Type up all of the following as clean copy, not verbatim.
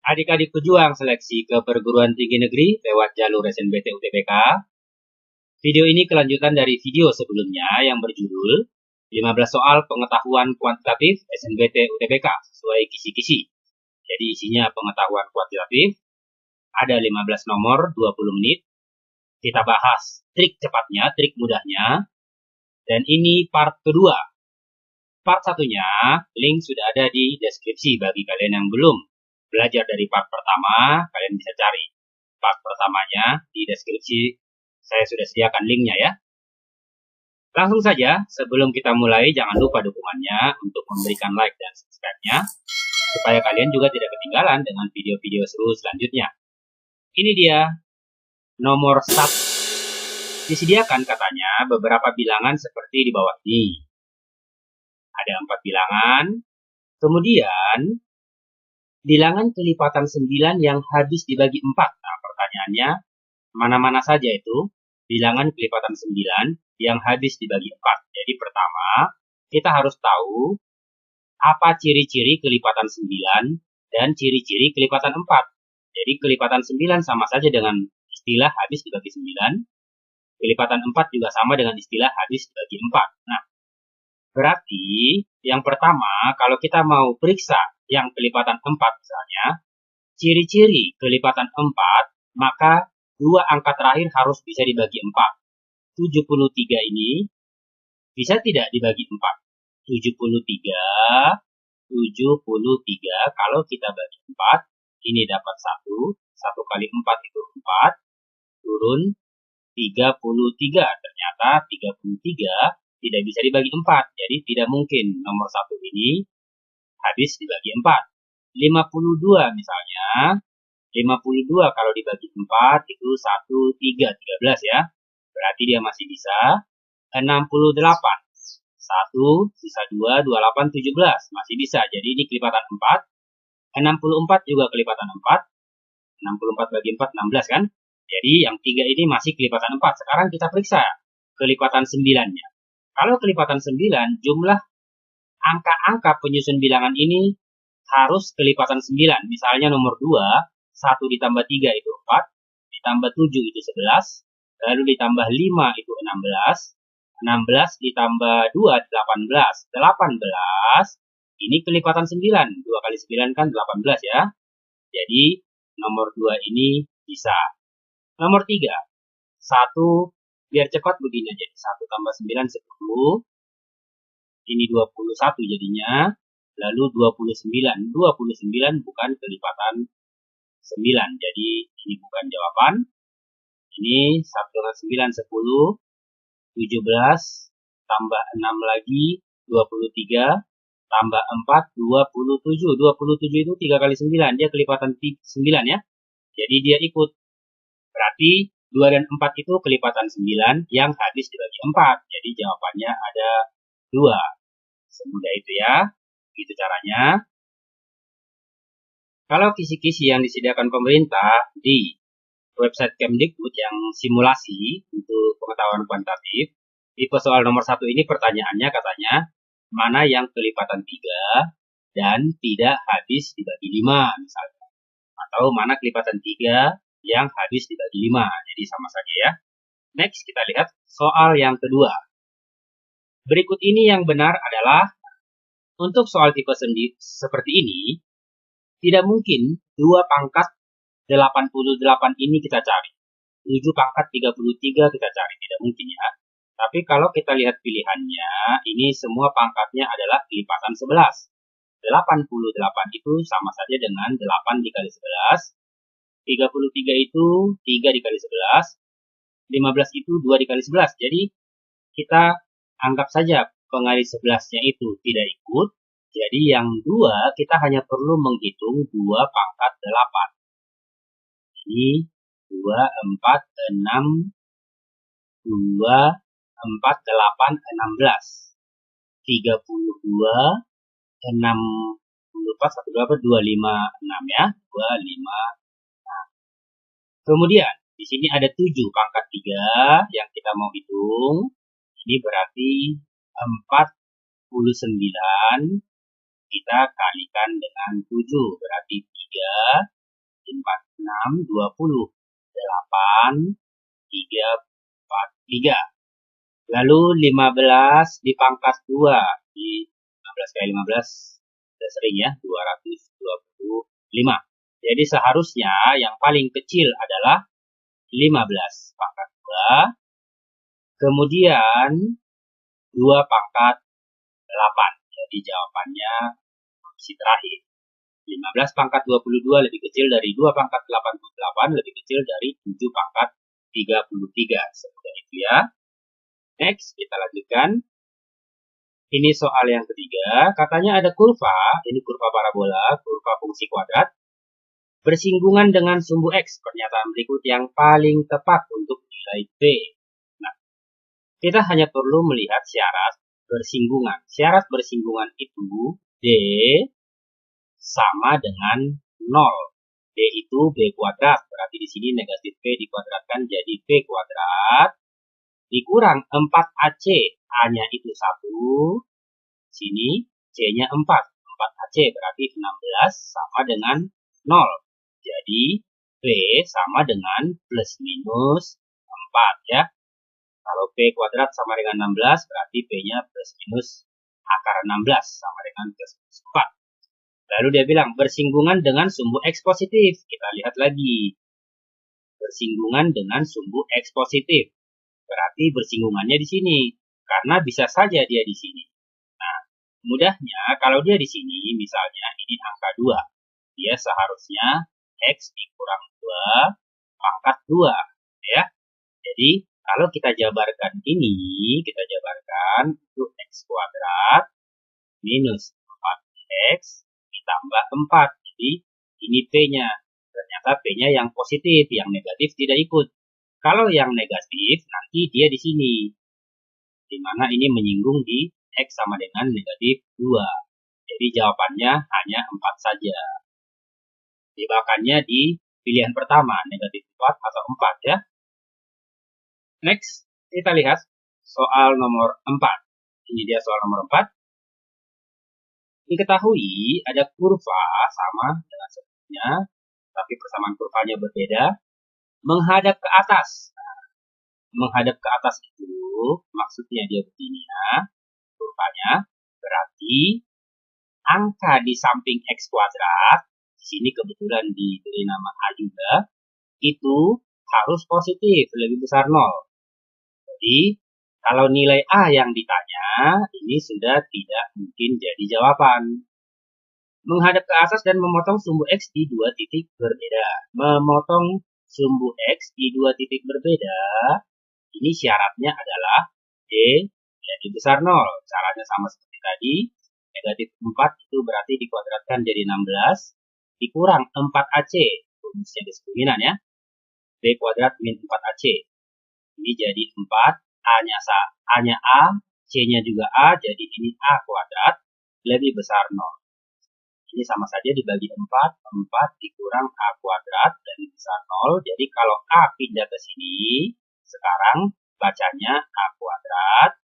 Adik-adik pejuang seleksi ke perguruan tinggi negeri lewat jalur SNBT UTBK. Video ini kelanjutan dari video sebelumnya yang berjudul 15 soal pengetahuan kuantitatif SNBT UTBK sesuai kisi-kisi. Jadi isinya pengetahuan kuantitatif, ada 15 nomor, 20 menit. Kita bahas trik cepatnya, trik mudahnya. Dan ini part kedua. Part satunya, link sudah ada di deskripsi bagi kalian yang belum belajar dari part pertama, kalian bisa cari part pertamanya di deskripsi. Saya sudah sediakan linknya ya. Langsung saja, sebelum kita mulai, jangan lupa dukungannya untuk memberikan like dan subscribe-nya, supaya kalian juga tidak ketinggalan dengan video-video seru selanjutnya. Ini dia, nomor 1. Disediakan katanya beberapa bilangan seperti di bawah ini. Ada 4 bilangan, kemudian bilangan kelipatan 9 yang habis dibagi 4. Nah, pertanyaannya, mana-mana saja itu bilangan kelipatan 9 yang habis dibagi 4. Jadi pertama, kita harus tahu apa ciri-ciri kelipatan 9 dan ciri-ciri kelipatan 4. Jadi kelipatan 9 sama saja dengan istilah habis dibagi 9. Kelipatan 4 juga sama dengan istilah habis dibagi 4. Nah, berarti yang pertama, kalau kita mau periksa yang kelipatan 4 misalnya, ciri-ciri kelipatan 4, maka dua angka terakhir harus bisa dibagi 4. 73 ini bisa tidak dibagi 4? 73 kalau kita bagi 4, ini dapat 1 kali 4 itu 4, turun 33. Ternyata 33 tidak bisa dibagi 4, jadi tidak mungkin nomor 1 ini habis dibagi 4. 52 misalnya, 52 kalau dibagi 4 itu 1, 3, 13 ya. Berarti dia masih bisa. 68. 1, sisa 2, 28, 17. Masih bisa. Jadi ini kelipatan 4. 64 juga kelipatan 4. 64 bagi 4, 16 kan. Jadi yang 3 ini masih kelipatan 4. Sekarang kita periksa kelipatan 9-nya. Kalau kelipatan 9, jumlah angka-angka penyusun bilangan ini harus kelipatan 9. Misalnya nomor 2, 1 ditambah 3 itu 4, ditambah 7 itu 11, lalu ditambah 5 itu 16, 16 ditambah 2, 18, 18, ini kelipatan 9, 2 kali 9 kan 18 ya, jadi nomor 2 ini bisa. Nomor 3, 1, biar cepat begini aja, 1 tambah 9, 10, ini 21 jadinya, lalu 29, 29 bukan kelipatan 9, jadi ini bukan jawaban. Ini 1 dengan 9, 10, 17, tambah 6 lagi, 23, tambah 4, 27. 27 itu 3 kali 9, dia kelipatan 9 ya. Jadi dia ikut. Berarti 2 dan 4 itu kelipatan 9 yang habis dibagi 4. Jadi jawabannya ada 2. Semudah itu ya. Itu caranya. Kalau kisi-kisi yang disediakan pemerintah di website Kemdikbud yang simulasi untuk pengetahuan kuantitatif, tipe soal nomor 1 ini pertanyaannya katanya, mana yang kelipatan 3 dan tidak habis dibagi 5 misalnya. Atau mana kelipatan 3 yang habis dibagi 5. Jadi sama saja ya. Next kita lihat soal yang kedua. Berikut ini yang benar adalah, untuk soal tipe seperti ini, tidak mungkin 2 pangkat 88 ini kita cari. 7 pangkat 33 kita cari, tidak mungkin ya. Tapi kalau kita lihat pilihannya, ini semua pangkatnya adalah kelipatan 11. 88 itu sama saja dengan 8 dikali 11. 33 itu 3 dikali 11. 15 itu 2 dikali 11. Jadi kita anggap saja pengaris 11-nya itu tidak ikut. Jadi yang 2 kita hanya perlu menghitung 2 pangkat 8. Ini 2, 4, 6, 2, 4, 8, 16. 32, 64, 1, 2, 25, 6 ya. 25. Nah. Kemudian di sini ada 7 pangkat 3 yang kita mau hitung. Ini berarti 49 kita kalikan dengan 7, berarti 3 6, 20. 8, 3, 4, 3. Lalu 15 dipangkas 2. Di 15 kali 15, sudah sering ya, 225. Jadi seharusnya yang paling kecil adalah 15 pangkat 2. Kemudian 2 pangkat 8. Jadi jawabannya opsi terakhir. 15 pangkat 22 lebih kecil dari 2 pangkat 88, lebih kecil dari 7 pangkat 33. Semoga itu ya. Next, kita lanjutkan. Ini soal yang ketiga. Katanya ada kurva, ini kurva parabola, kurva fungsi kuadrat, bersinggungan dengan sumbu X. Pernyataan berikut yang paling tepat untuk nilai P. Nah, kita hanya perlu melihat syarat bersinggungan. Syarat bersinggungan itu D sama dengan 0. D itu B kuadrat. Berarti di sini negatif P dikuadratkan jadi P kuadrat. Dikurang 4AC. A-nya itu 1. Sini C-nya 4. 4AC berarti 16 sama dengan 0. Jadi P sama dengan plus minus 4 ya. Kalau P kuadrat sama dengan 16, berarti P-nya plus minus akar 16 sama dengan plus minus 4. Lalu dia bilang bersinggungan dengan sumbu X positif. Kita lihat lagi. Bersinggungan dengan sumbu X positif. Berarti bersinggungannya di sini. Karena bisa saja dia di sini. Nah, mudahnya kalau dia di sini, misalnya ini angka 2. Dia seharusnya X dikurang 2 pangkat 2. Ya. Jadi, kalau kita jabarkan ini, kita jabarkan untuk X kuadrat minus 4X ditambah 4. Jadi, ini P-nya. Ternyata P-nya yang positif, yang negatif tidak ikut. Kalau yang negatif, nanti dia di sini. Di mana ini menyinggung di X sama dengan negatif 2. Jadi jawabannya hanya 4 saja. Jebakannya di pilihan pertama, negatif 4 atau 4 ya. Next, kita lihat soal nomor 4. Ini dia soal nomor 4. Diketahui ada kurva sama dengan sebelumnya, tapi persamaan kurvanya berbeda. Menghadap ke atas. Nah, menghadap ke atas itu maksudnya dia begini ya. Kurvanya berarti angka di samping X kuadrat, di sini kebetulan diberi nama A juga, itu harus positif, lebih besar 0. Jadi, kalau nilai A yang ditanya, ini sudah tidak mungkin jadi jawaban. Menghadap ke atas dan memotong sumbu X di 2 titik berbeda. Memotong sumbu X di 2 titik berbeda, ini syaratnya adalah D lebih besar 0. Caranya sama seperti tadi. Negatif 4 itu berarti dikuadratkan jadi 16. Dikurang 4AC. Rumusnya diskriminan ya. B kuadrat min 4AC. Ini jadi 4. A-nya A. C-nya juga A. Jadi ini A kuadrat lebih besar 0. Ini sama saja dibagi 4. 4 dikurang A kuadrat lebih besar 0. Jadi kalau A pindah ke sini, sekarang bacanya A kuadrat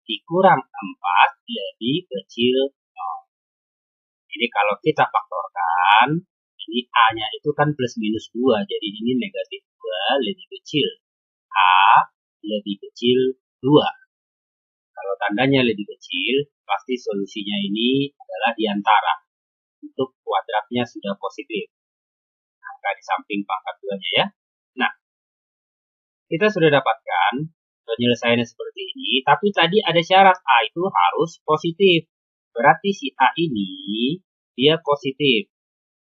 dikurang 4 lebih kecil 0. Jadi kalau kita faktorkan, ini A-nya itu kan plus minus 2. Jadi ini negatif 2 lebih kecil. A lebih kecil 2. Kalau tandanya lebih kecil, pasti solusinya ini adalah diantara. Untuk kuadratnya sudah positif. Angka di samping pangkat 2-nya ya. Nah, kita sudah dapatkan penyelesaiannya seperti ini. Tapi tadi ada syarat A itu harus positif. Berarti si A ini dia positif.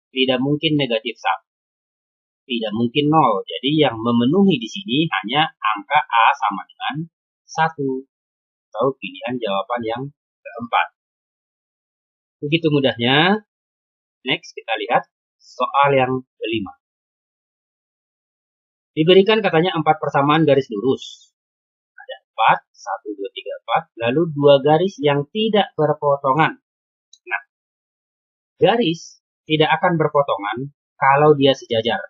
Tidak mungkin negatif 1. Tidak mungkin 0. Jadi yang memenuhi di sini hanya angka A sama dengan 1. Atau pilihan jawaban yang keempat. Begitu mudahnya. Next, kita lihat soal yang kelima. Diberikan katanya 4 persamaan garis lurus. Ada 4, 1, 2, 3, 4. Lalu 2 garis yang tidak berpotongan. Nah, garis tidak akan berpotongan kalau dia sejajar.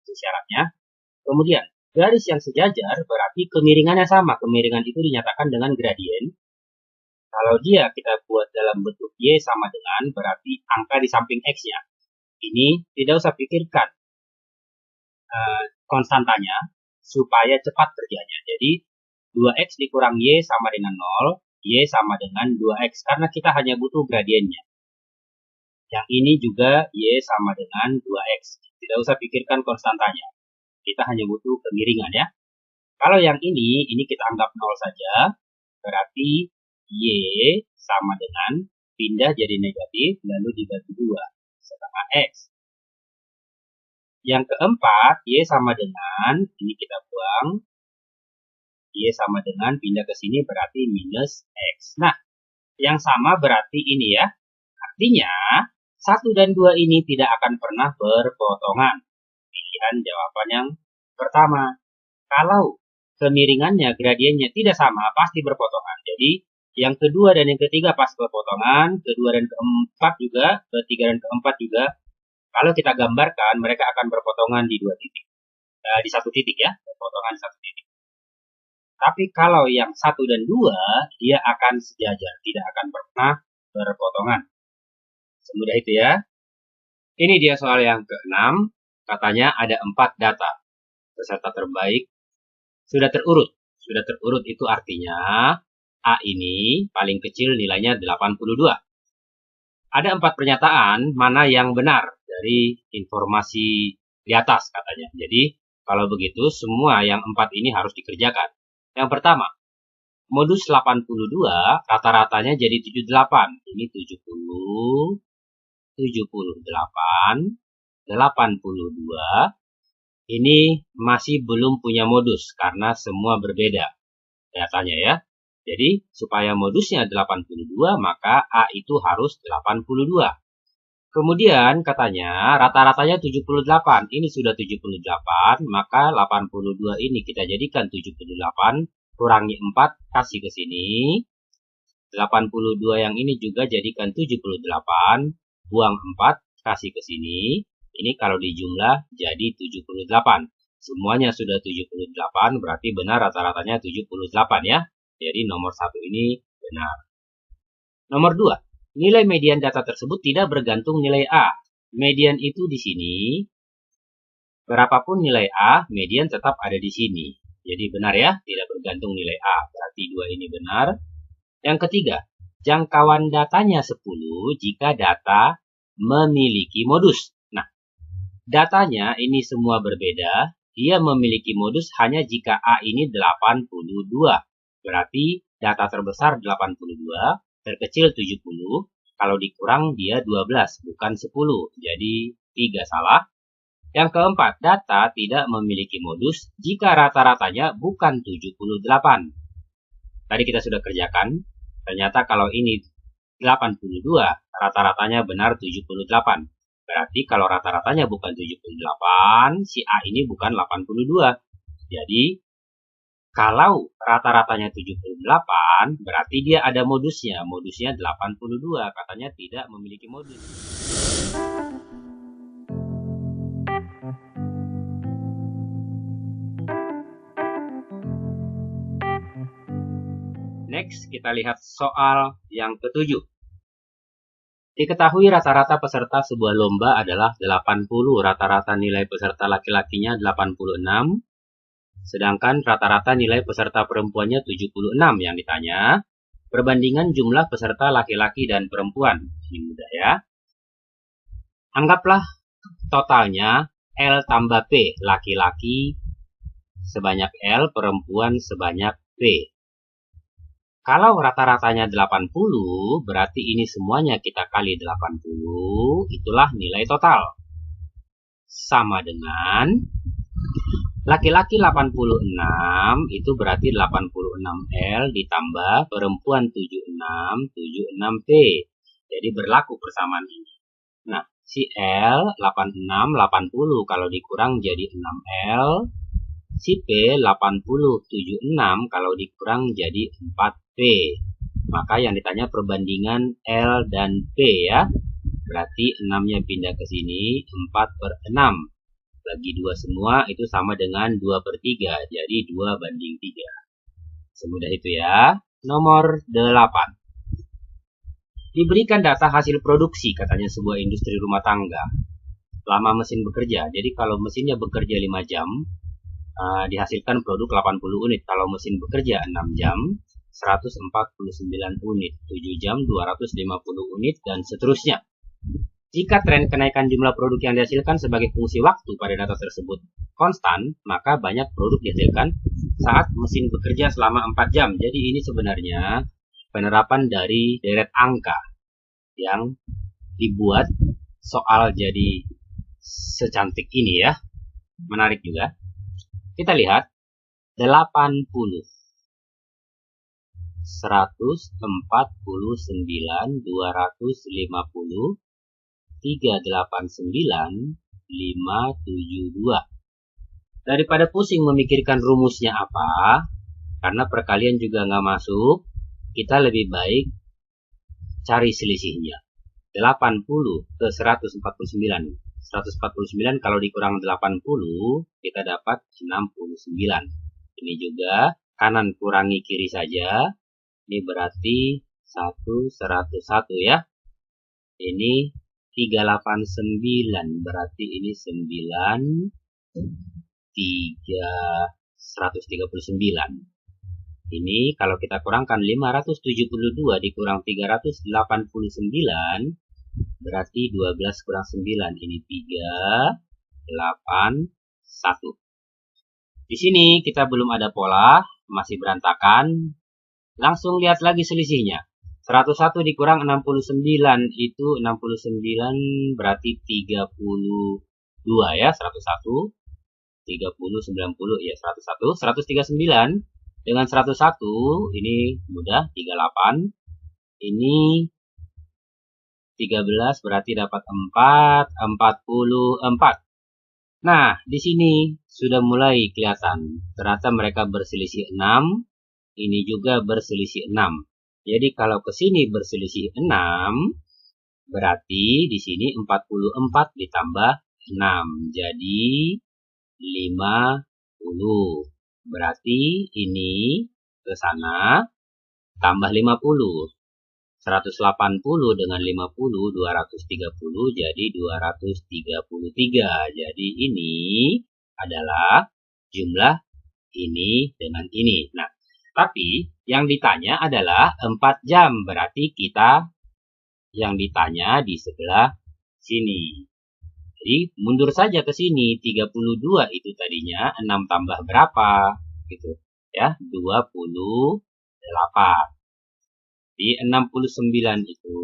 Itu syaratnya. Kemudian, garis yang sejajar berarti kemiringannya sama. Kemiringan itu dinyatakan dengan gradien. Kalau dia kita buat dalam bentuk Y sama dengan berarti angka di samping X-nya. Ini tidak usah pikirkan. konstantanya supaya cepat kerjanya. Jadi 2x dikurang y sama dengan 0, y sama dengan 2x karena kita hanya butuh gradiennya. Yang ini juga y sama dengan 2x. Tidak usah pikirkan konstantanya. Kita hanya butuh kemiringan ya. Kalau yang ini kita anggap 0 saja. Berarti y sama dengan pindah jadi negatif lalu dibagi 2 setengah x. Yang keempat, y sama dengan, ini kita buang, y sama dengan pindah ke sini berarti minus x. Nah, yang sama berarti ini ya. Artinya, 1 dan 2 ini tidak akan pernah berpotongan. Pilihan jawaban yang pertama. Kalau kemiringannya, gradiennya tidak sama, pasti berpotongan. Jadi, yang kedua dan yang ketiga pasti berpotongan, kedua dan keempat juga, ketiga dan keempat juga. Kalau kita gambarkan, mereka akan berpotongan di 2 titik. Di 1 titik ya, berpotongan di 1 titik. Tapi kalau yang 1 dan 2, dia akan sejajar, tidak akan pernah berpotongan. Semudah itu ya. Ini dia soal yang ke-6. Katanya ada 4 data. Peserta terbaik sudah terurut. Sudah terurut itu artinya A ini paling kecil nilainya 82. Ada 4 pernyataan, mana yang benar dari informasi di atas katanya. Jadi, kalau begitu semua yang 4 ini harus dikerjakan. Yang pertama, modus 82 rata-ratanya jadi 78. Ini 70, 78, 82. Ini masih belum punya modus karena semua berbeda datanya ya. Jadi, supaya modusnya 82, maka A itu harus 82. Kemudian, katanya, rata-ratanya 78. Ini sudah 78, maka 82 ini kita jadikan 78, kurangi 4, kasih ke sini. 82 yang ini juga jadikan 78, buang 4, kasih ke sini. Ini kalau dijumlah jadi 78. Semuanya sudah 78, berarti benar rata-ratanya 78 ya. Jadi nomor 1 ini benar. Nomor 2, nilai median data tersebut tidak bergantung nilai A. Median itu di sini. Berapapun nilai A, median tetap ada di sini. Jadi benar ya, tidak bergantung nilai A. Berarti 2 ini benar. Yang ketiga, jangkauan datanya 10 jika data memiliki modus. Nah, datanya ini semua berbeda. Dia memiliki modus hanya jika A ini 82. Berarti data terbesar 82, terkecil 70, kalau dikurang dia 12, bukan 10. Jadi 3 salah. Yang keempat, data tidak memiliki modus jika rata-ratanya bukan 78. Tadi kita sudah kerjakan, ternyata kalau ini 82, rata-ratanya benar 78. Berarti kalau rata-ratanya bukan 78, si A ini bukan 82. Jadi, kalau rata-ratanya 78, berarti dia ada modusnya. Modusnya 82, katanya tidak memiliki modus. Next, kita lihat soal yang ke-7. Diketahui rata-rata peserta sebuah lomba adalah 80. Rata-rata nilai peserta laki-lakinya 86. Sedangkan rata-rata nilai peserta perempuannya 76 yang ditanya. Perbandingan jumlah peserta laki-laki dan perempuan. Ini mudah ya. Anggaplah totalnya L tambah P. Laki-laki sebanyak L, perempuan sebanyak P. Kalau rata-ratanya 80, berarti ini semuanya kita kali 80. Itulah nilai total. Sama dengan laki-laki 86, itu berarti 86L ditambah perempuan 76P. Jadi berlaku persamaan ini. Nah, si L 86, 80 kalau dikurang jadi 6L. Si P 80, 76 kalau dikurang jadi 4P. Maka yang ditanya perbandingan L dan P ya. Berarti 6-nya pindah ke sini, 4/6. Bagi 2 semua itu sama dengan 2/3. Jadi 2/3. Semudah itu ya. Nomor 8. Diberikan data hasil produksi katanya sebuah industri rumah tangga. lama mesin bekerja. Jadi kalau mesinnya bekerja 5 jam, dihasilkan produk 80 unit. Kalau mesin bekerja 6 jam, 149 unit. 7 jam, 250 unit, dan seterusnya. Jika tren kenaikan jumlah produk yang dihasilkan sebagai fungsi waktu pada data tersebut konstan, maka banyak produk dihasilkan saat mesin bekerja selama 4 jam. Jadi ini sebenarnya penerapan dari deret angka yang dibuat soal jadi secantik ini ya. Menarik juga. Kita lihat 80, 149, 250, 389, 572. Daripada pusing memikirkan rumusnya apa, karena perkalian juga nggak masuk, kita lebih baik cari selisihnya. 80 ke 149. 149 kalau dikurang 80, kita dapat 69. Ini juga kanan kurangi kiri saja. Ini berarti 101 ya. Ini 389, berarti ini 9, 139. Ini kalau kita kurangkan 572 dikurang 389, berarti 12 kurang 9, ini 381. Di sini kita belum ada pola, masih berantakan. Langsung lihat lagi selisihnya. 101 dikurang 69 itu 69 berarti 32 ya, 101 30 90 ya, 101 139 dengan 101 ini mudah, 38 ini 13 berarti dapat 4 44. Nah, di sini sudah mulai kelihatan ternyata mereka berselisih 6, ini juga berselisih 6. Jadi kalau ke sini berselisih 6, berarti di sini 44 ditambah 6. Jadi 50. Berarti ini ke sana tambah 50. 180 dengan 50, 230 jadi 233. Jadi ini adalah jumlah ini dengan ini. Nah, tapi yang ditanya adalah 4 jam. Berarti kita yang ditanya di sebelah sini. Jadi mundur saja ke sini. 32 itu tadinya 6 tambah berapa? Gitu ya, 28. Di 69 itu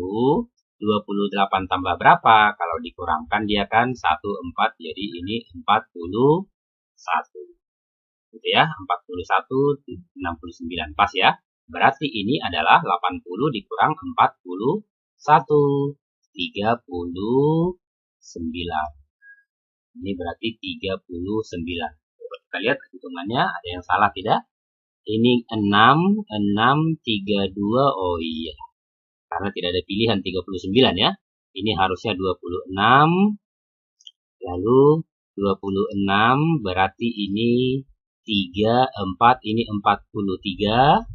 28 tambah berapa? Kalau dikurangkan dia kan 14, jadi ini 41. Gitu ya, 41 69 pas ya. Berarti ini adalah 80 dikurang 41, 39. Ini berarti 39. Coba kita lihat hitungannya, ada yang salah tidak? Ini 6, 6, 32, oh iya. Karena tidak ada pilihan 39 ya. Ini harusnya 26, lalu 26 berarti ini 3, 4, ini 43,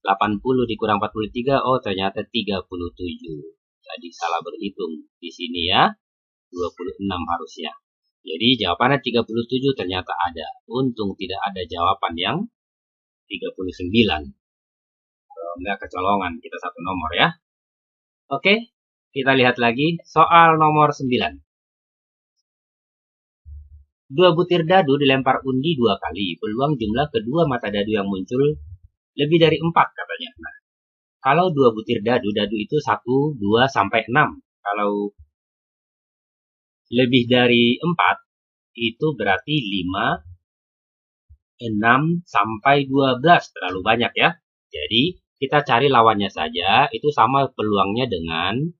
80 dikurang 43, oh ternyata 37. Jadi salah berhitung di sini ya, 26 harusnya. Jadi jawabannya 37 ternyata ada. Untung tidak ada jawaban yang 39. Kalau enggak kecolongan, kita satu nomor ya. Oke, kita lihat lagi soal nomor 9. 2 butir dadu dilempar undi 2 kali. Peluang jumlah kedua mata dadu yang muncul lebih dari 4 katanya. Nah, kalau 2 butir dadu itu 1, 2, sampai 6. Kalau lebih dari 4, itu berarti 5, 6, sampai 12. Terlalu banyak ya. Jadi, kita cari lawannya saja. Itu sama peluangnya dengan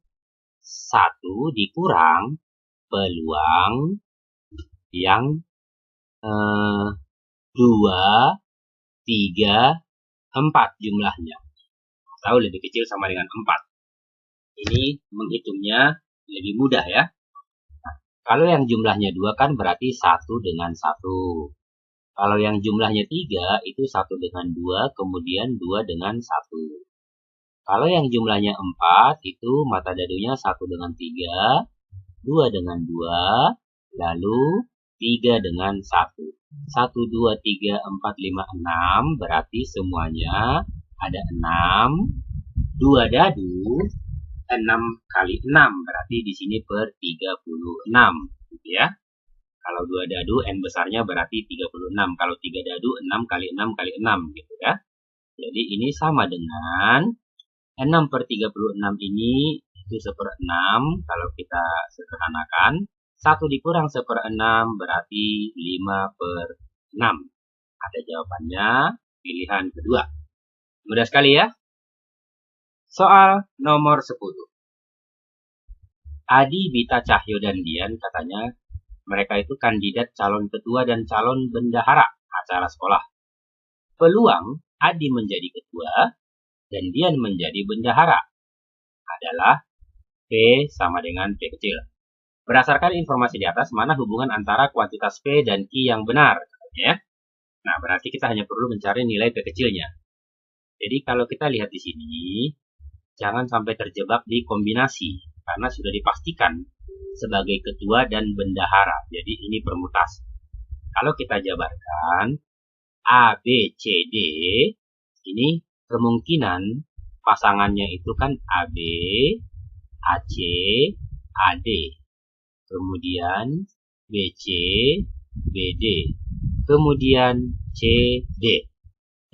1 dikurang peluang yang 2, 3, 4 jumlahnya. Atau lebih kecil sama dengan 4. Ini menghitungnya lebih mudah ya. Nah, kalau yang jumlahnya 2 kan berarti 1 dengan 1. Kalau yang jumlahnya 3 itu 1 dengan 2, kemudian 2 dengan 1. Kalau yang jumlahnya 4 itu mata dadunya 1 dengan 3, 2 dengan 2, lalu 3 dengan 1. 1, 2, 3, 4, 5, 6, berarti semuanya ada 6. 2 dadu, 6 kali 6, berarti di sini per 36, gitu ya. Kalau 2 dadu, N besarnya berarti 36. Kalau 3 dadu, 6 kali 6 kali 6, gitu ya. Jadi ini sama dengan 6 per 36 ini itu 1/6. Kalau kita sederhanakan, 1 dikurang 1/6 berarti 5/6. Ada jawabannya, pilihan kedua. Mudah sekali ya. Soal nomor 10. Adi, Bita, Cahyo, dan Dian katanya mereka itu kandidat calon ketua dan calon bendahara acara sekolah. Peluang Adi menjadi ketua dan Dian menjadi bendahara adalah P sama dengan P kecil. Berdasarkan informasi di atas, mana hubungan antara kuantitas P dan Q yang benar? Ya? Nah, berarti kita hanya perlu mencari nilai P kecilnya. Jadi kalau kita lihat di sini, jangan sampai terjebak di kombinasi, karena sudah dipastikan sebagai ketua dan bendahara. Jadi ini permutasi. Kalau kita jabarkan, A, B, C, D, ini kemungkinan pasangannya itu kan AB, AC, AD. Kemudian BC, BD. Kemudian CD.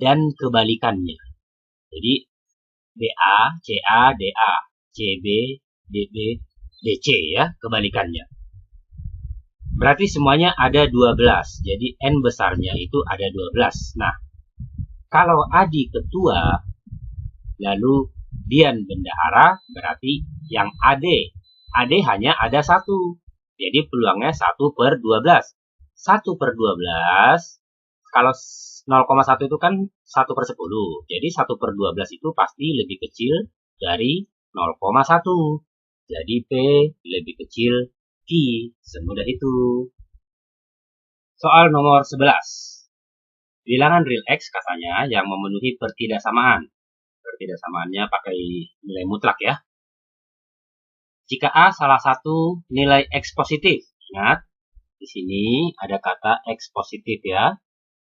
Dan kebalikannya. Jadi BA, CA, DA, CB, DB, DC ya, kebalikannya. Berarti semuanya ada 12. Jadi N besarnya itu ada 12. Nah, kalau Adi ketua, lalu Dian bendahara, berarti yang AD hanya ada 1. Jadi peluangnya 1/12. 1/12, kalau 0,1 itu kan 1/10. Jadi 1/12 itu pasti lebih kecil dari 0,1. Jadi P lebih kecil Q, semudah itu. Soal nomor 11. Bilangan real X katanya yang memenuhi pertidaksamaan. Pertidaksamaannya pakai nilai mutlak ya. Jika A salah satu nilai X positif, ingat di sini ada kata X positif ya,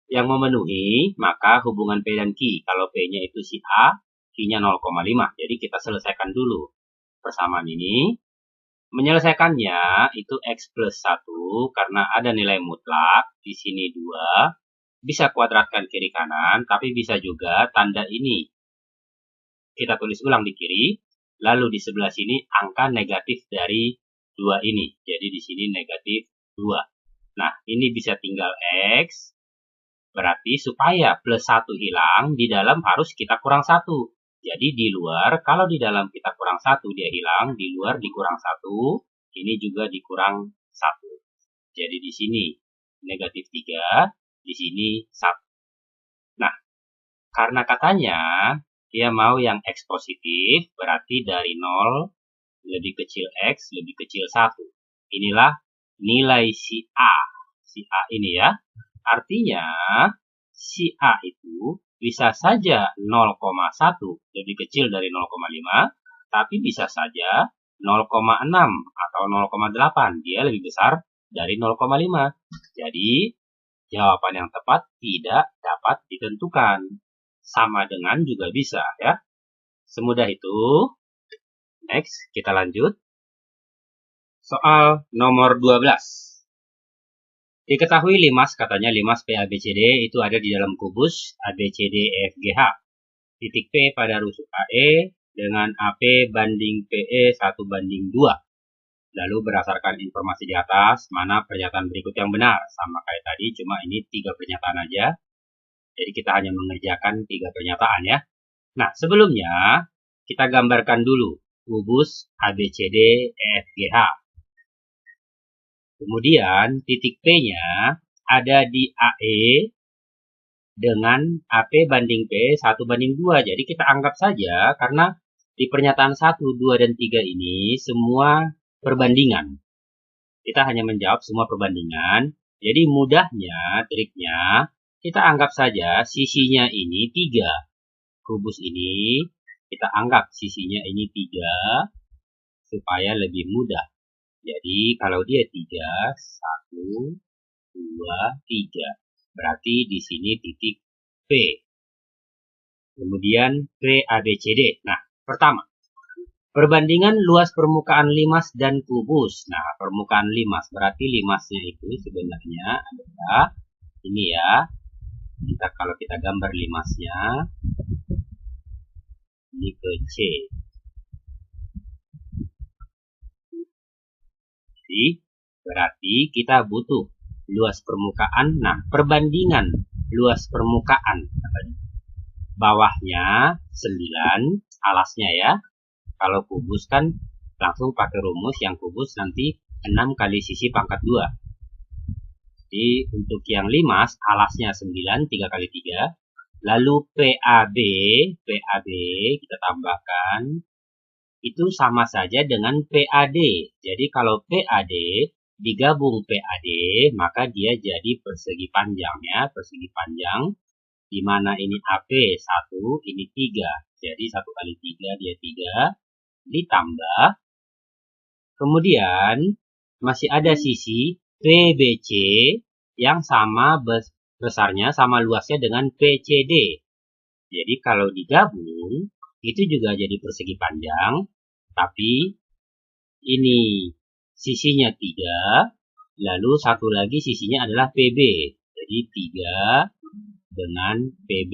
yang memenuhi, maka hubungan P dan Q. Kalau P-nya itu si A, Q-nya 0,5. Jadi kita selesaikan dulu persamaan ini. Menyelesaikannya itu X plus 1 karena ada nilai mutlak, di sini 2, bisa kuadratkan kiri kanan, tapi bisa juga tanda ini kita tulis ulang di kiri, lalu di sebelah sini angka negatif dari 2 ini, jadi di sini negatif 2. Nah, ini bisa tinggal X, berarti supaya plus 1 hilang, di dalam harus kita kurang 1. Jadi di luar, kalau di dalam kita kurang 1, dia hilang. Di luar dikurang 1, ini juga dikurang 1. Jadi di sini negatif 3, di sini 1. Nah, karena katanya dia mau yang X positif, berarti dari 0 lebih kecil X, lebih kecil 1. Inilah nilai si A. Si A ini ya. Artinya, si A itu bisa saja 0,1 lebih kecil dari 0,5, tapi bisa saja 0,6 atau 0,8. Dia lebih besar dari 0,5. Jadi, jawaban yang tepat tidak dapat ditentukan. Sama dengan juga bisa ya. Semudah itu. Next, kita lanjut. Soal nomor 12. Diketahui limas, katanya limas PABCD itu ada di dalam kubus ABCDEFGH. Titik P pada rusuk AE dengan AP banding PE 1/2. Lalu berdasarkan informasi di atas, mana pernyataan berikut yang benar? Sama kayak tadi, cuma ini 3 pernyataan aja. Jadi kita hanya mengerjakan 3 pernyataan ya. Nah, sebelumnya kita gambarkan dulu kubus ABCDEFGH. Kemudian titik P-nya ada di AE dengan AP banding P 1/2. Jadi kita anggap saja karena di pernyataan 1, 2, dan 3 ini semua perbandingan. Kita hanya menjawab semua perbandingan. Jadi mudahnya, triknya, kita anggap saja sisinya ini 3. Kubus ini kita anggap sisinya ini 3 supaya lebih mudah. Jadi kalau dia 3, 1, 2, 3. Berarti di sini titik P. Kemudian P, A, B, C, D. Nah, pertama, perbandingan luas permukaan limas dan kubus. Nah, permukaan limas, berarti limasnya itu sebenarnya adalah ini ya. Kalau kita gambar limasnya, ini ke C. Jadi, berarti kita butuh luas permukaan. Nah, perbandingan luas permukaan. Bawahnya 9, alasnya ya. Kalau kubus kan langsung pakai rumus yang kubus nanti 6 kali sisi pangkat 2. Jadi untuk yang limas, alasnya 9, 3 kali 3. Lalu PAB kita tambahkan. Itu sama saja dengan PAD. Jadi kalau PAD digabung PAD, maka dia jadi persegi panjang ya, persegi panjang. Di mana ini AP 1, ini 3. Jadi 1 kali 3 dia 3. Ditambah. Kemudian masih ada sisi PBC yang sama besarnya, sama luasnya dengan PCD. Jadi kalau digabung, itu juga jadi persegi panjang. Tapi ini sisinya 3, lalu satu lagi sisinya adalah PB. Jadi 3 dengan PB.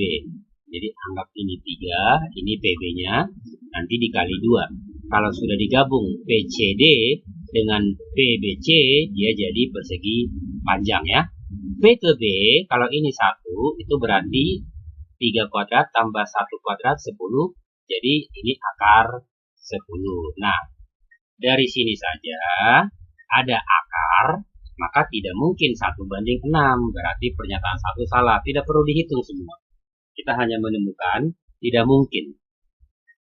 Jadi anggap ini 3, ini PB-nya, nanti dikali 2. Kalau sudah digabung PCD dengan PBC, dia jadi persegi panjang ya. P ke B, kalau ini 1, itu berarti 3 kuadrat tambah 1 kuadrat 10. Jadi ini akar 10. Nah, dari sini saja ada akar, maka tidak mungkin 1:6. Berarti pernyataan 1 salah. Tidak perlu dihitung semua. Kita hanya menemukan tidak mungkin.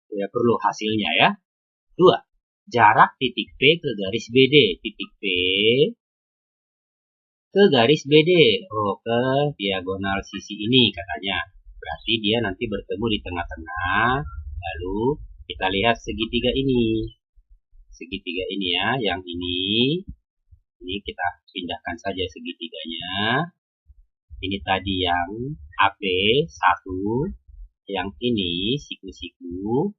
Tidak perlu hasilnya ya. 2. Jarak titik P ke garis BD. Titik P ke garis BD. Oh, ke diagonal sisi ini katanya. Berarti dia nanti bertemu di tengah-tengah. Lalu kita lihat segitiga ini. Segitiga ini ya, yang ini kita pindahkan saja segitiganya. Ini tadi yang AP 1, yang ini siku-siku,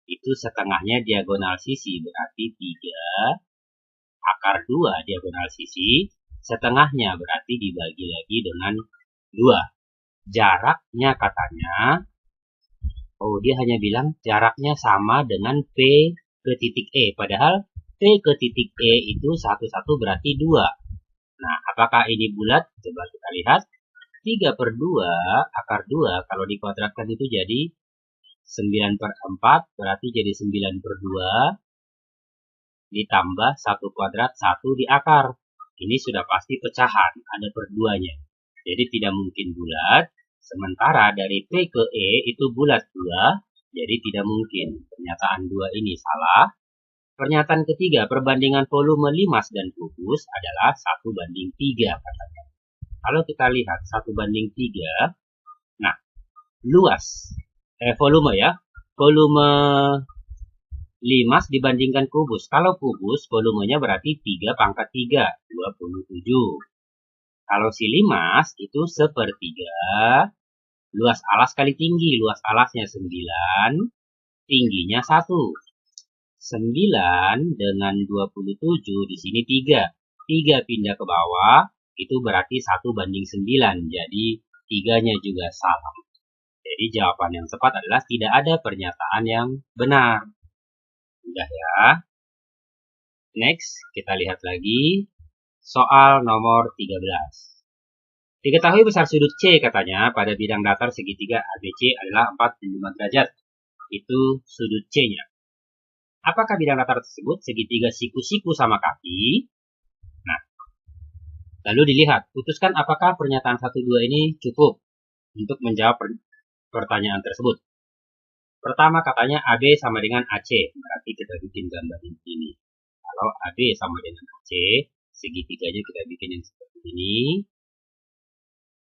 itu setengahnya diagonal sisi, berarti 3, akar 2 diagonal sisi, setengahnya berarti dibagi lagi dengan 2. Jaraknya katanya, oh dia hanya bilang jaraknya sama dengan P ke titik E, padahal P ke titik E itu 1, berarti 2. Nah, apakah ini bulat? Coba kita lihat. 3/2 akar 2 kalau dikuadratkan itu jadi 9/4, berarti jadi 9/2 ditambah 1 kuadrat 1 di akar. Ini sudah pasti pecahan, ada per2-nya. Jadi tidak mungkin bulat. Sementara dari P ke E itu bulat 2, jadi tidak mungkin. Pernyataan 2 ini salah. Pernyataan ketiga, perbandingan volume limas dan kubus adalah 1:3 katakan. Kalau kita lihat 1:3, nah luas volume ya, volume limas dibandingkan kubus. Kalau kubus volumenya berarti 3/3, 27. Kalau si limas itu 1/3, luas alas kali tinggi, luas alasnya 9, tingginya 1. 9 dengan 27 di sini 3. 3 pindah ke bawah, itu berarti 1:9. Jadi 3-nya juga salah. Jadi jawaban yang tepat adalah tidak ada pernyataan yang benar. Udah ya. Next, kita lihat lagi soal nomor 13. Diketahui besar sudut C katanya pada bidang datar segitiga ABC adalah 45 derajat. Itu sudut C-nya. Apakah bidang datar tersebut segitiga siku-siku sama kaki? Nah, lalu dilihat, putuskan apakah pernyataan 1-2 ini cukup untuk menjawab pertanyaan tersebut. Pertama katanya AB sama dengan AC, berarti kita bikin gambar ini. Kalau AB sama dengan AC, segitiganya kita bikin yang seperti ini.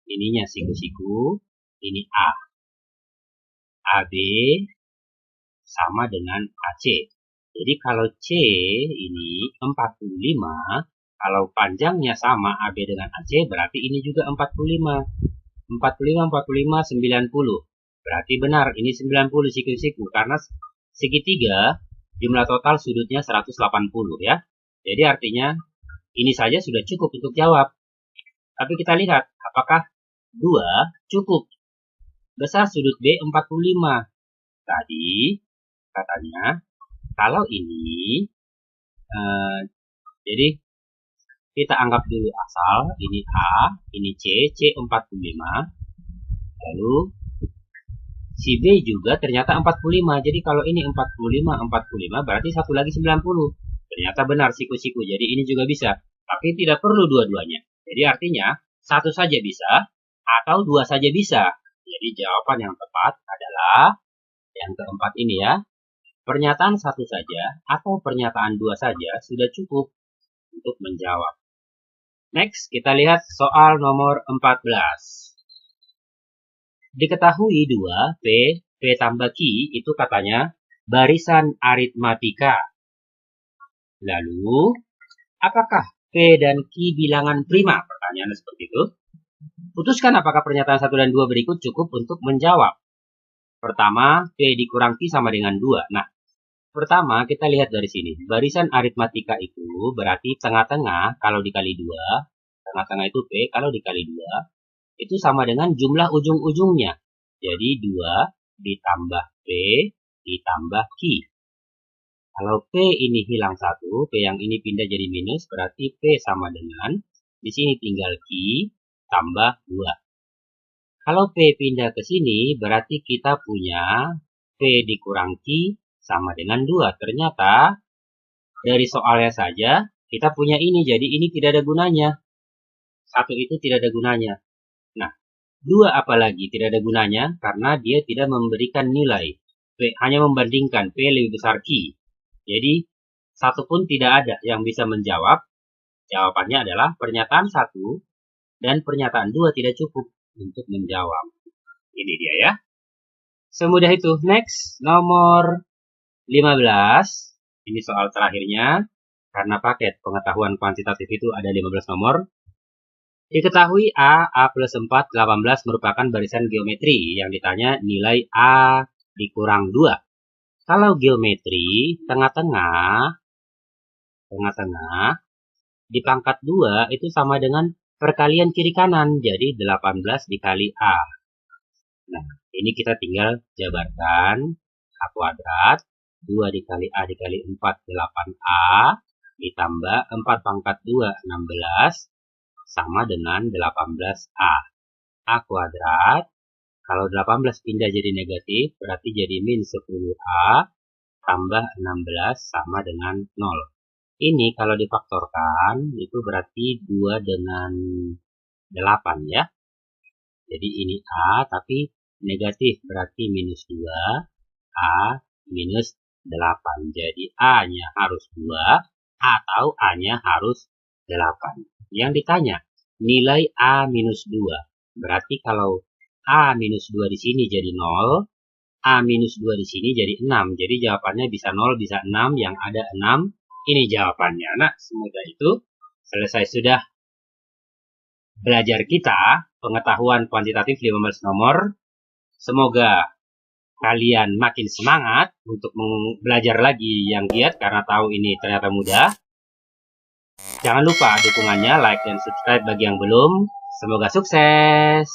Ininya siku-siku, ini A. AB sama dengan AC. Jadi kalau C ini 45, kalau panjangnya sama AB dengan AC, berarti ini juga 45. 45, 45, 90. Berarti benar, ini 90 siku-siku. Karena segitiga, jumlah total sudutnya 180 ya. Jadi artinya, ini saja sudah cukup untuk jawab. Tapi kita lihat, apakah 2 cukup? Besar sudut B 45. Tadi, katanya, kalau ini, jadi kita anggap dulu asal, ini A, ini C 45. Lalu si B juga ternyata 45. Jadi kalau ini 45 berarti satu lagi 90. Ternyata benar siku-siku. Jadi ini juga bisa. Tapi tidak perlu dua-duanya. Jadi artinya satu saja bisa atau dua saja bisa. Jadi jawaban yang tepat adalah yang keempat ini ya. Pernyataan satu saja atau pernyataan dua saja sudah cukup untuk menjawab. Next, kita lihat soal nomor 14. Diketahui 2, P tambah Q itu katanya barisan aritmatika. Lalu, apakah P dan Q bilangan prima? Pertanyaannya seperti itu. Putuskan apakah pernyataan 1 dan 2 berikut cukup untuk menjawab. Pertama, P dikurang Q sama dengan 2. Nah, pertama kita lihat dari sini. Barisan aritmatika itu berarti tengah-tengah kalau dikali 2. Tengah-tengah itu P, kalau dikali 2. Itu sama dengan jumlah ujung-ujungnya. Jadi 2 ditambah P ditambah Q. Kalau P ini hilang 1, P yang ini pindah jadi minus, berarti P sama dengan, di sini tinggal Q tambah 2. Kalau P pindah ke sini, berarti kita punya P dikurang Q sama dengan 2. Ternyata, dari soalnya saja, kita punya ini, jadi ini tidak ada gunanya. 1 itu tidak ada gunanya. Nah, 2 apalagi tidak ada gunanya, karena dia tidak memberikan nilai. P hanya membandingkan P lebih besar Q. Jadi, 1 pun tidak ada yang bisa menjawab. Jawabannya adalah pernyataan 1 dan pernyataan 2 tidak cukup untuk menjawab. Ini dia ya. Semudah itu. Next, nomor 15. Ini soal terakhirnya. Karena paket pengetahuan kuantitatif itu ada 15 nomor. Diketahui A plus 4, 18 merupakan barisan geometri. Yang ditanya nilai A dikurang 2. Kalau geometri, tengah-tengah, di pangkat 2 itu sama dengan perkalian kiri kanan, jadi 18 dikali A. Nah, ini kita tinggal jabarkan A kuadrat, 2 dikali A dikali 4, 8A, ditambah 4 pangkat 2, 16, sama dengan 18A. A kuadrat, kalau 18 pindah jadi negatif, berarti jadi min 10A, tambah 16 sama dengan 0. Ini kalau difaktorkan, itu berarti 2 dengan 8 ya. Jadi ini A, tapi negatif berarti minus 2. A minus 8. Jadi A-nya harus 2, atau A-nya harus 8. Yang ditanya, nilai A minus 2. Berarti kalau A minus 2 di sini jadi 0, A minus 2 di sini jadi 6. Jadi jawabannya bisa 0, bisa 6, yang ada 6. Ini jawabannya. Nah, semudah itu. Selesai sudah belajar kita pengetahuan kuantitatif 15 nomor. Semoga kalian makin semangat untuk belajar lagi yang giat karena tahu ini ternyata mudah. Jangan lupa dukungannya, like dan subscribe bagi yang belum. Semoga sukses.